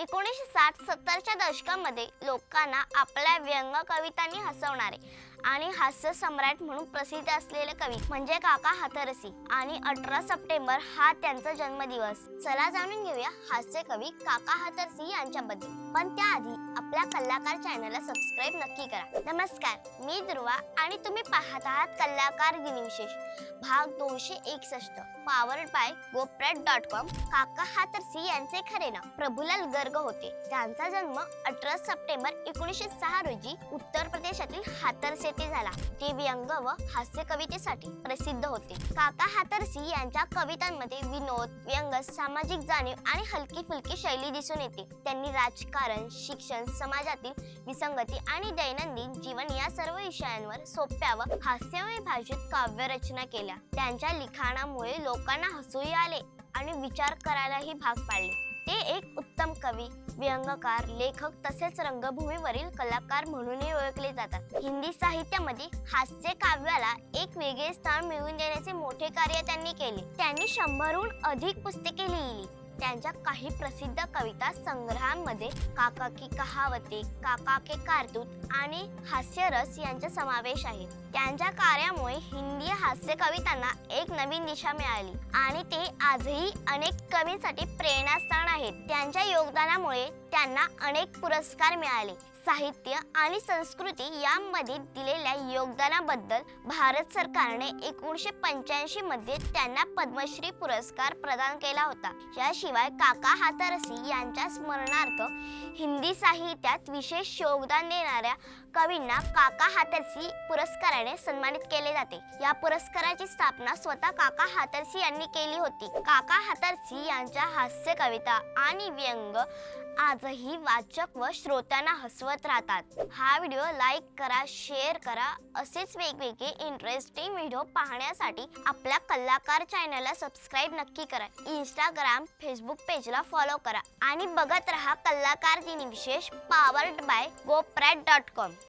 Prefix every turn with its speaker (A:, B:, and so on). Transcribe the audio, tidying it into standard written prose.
A: 1960-70च्या दशकामध्ये लोकांना आपल्या व्यंग कवितांनी हसवणारे आणि हास्य सम्राट म्हणून प्रसिद्ध असलेले कवी म्हणजे काका हातरसी आणि 18 सप्टेंबर हा त्यांचा जन्मदिवस। चला जाणून घेऊया हास्य कवी काका हातरसी यांच्याबद्दल, पण त्याआधी आपल्या कलाकार चॅनलला सबस्क्राइब नक्की करा। नमस्कार, मी ध्रुवा आणि तुम्ही पाहत आहात कलाकार दिनविशेष भाग 261 पॉवर्ड बाय GoPrad.com। काका हातरसी यांचे खरे नाव प्रभुलाल गर्ग होते। त्यांचा जन्म 18 सप्टेंबर 1906 रोजी उत्तर प्रदेशातील हाथरस येथे झाला। ते व्यंग व हास्य कवितेसाठी प्रसिद्ध होते। काका हातरसी यांच्या कवितांमध्ये विनोद, व्यंग, सामाजिक जाणीव आणि हलकी फुलकी शैली दिसून येते। त्यांनी राजकारण, शिक्षण, समाजातील विसंगती आणि दैनंदिन जीवन या सर्व विषयांवर सोप्या व हास्यमय भाषेत काव्य रचना केल्या। त्यांच्या लिखाणामुळे लोकांना हसूही आले आणि विचार करायलाही भाग पाडले। ते एक उत्तम कवी, व्यंगकार, लेखक तसेच रंगभूमीवरील कलाकार म्हणूनही ओळखले जातात। हिंदी साहित्यामध्ये हास्य काव्याला एक वेगळे स्थान मिळवून देण्याचे मोठे कार्य त्यांनी केले। त्यांनी 100हून अधिक पुस्तके लिहिली। त्यांच्या काही प्रसिद्ध कविता संग्रहांमध्ये काका की कहावते, काका के कारतूत आणि हास्यरस यांचा समावेश आहे। त्यांच्या कार्यामुळे हिंदी हास्य कवितांना एक नवीन दिशा मिळाली आणि ते आजही अनेक कवींसाठी प्रेरणास्थान आहेत। त्यांच्या योगदानामुळे त्यांना अनेक पुरस्कार मिळाले। साहित्य आणि संस्कृती यामध्ये दिलेल्या योगदानाबद्दल भारत सरकारने 1985 मध्ये त्यांना पद्मश्री पुरस्कार प्रदान केला होता। याशिवाय काका हातरसी यांच्या स्मरणार्थ हिंदी साहित्यात विशेष योगदान देणाऱ्या कवींना काका हातरसी पुरस्काराने सन्मानित केले जाते। या पुरस्काराची स्थापना स्वतः काका हातरसी यांनी केली होती। काका हातरसी यांच्या हास्य कविता आणि व्यंग आजही वाचक व श्रोत्यांना हसवत राहतात। हा व्हिडिओ लाईक करा, शेअर करा। असेच वेगवेगळे इंटरेस्टिंग व्हिडिओ पाहण्यासाठी आपल्या कलाकार चॅनलला सबस्क्राइब नक्की करा। इंस्टाग्राम, फेसबुक पेजला फॉलो करा आणि बघत रहा कलाकार दिनविशेष पॉवर्ड बाय GoPrad.com।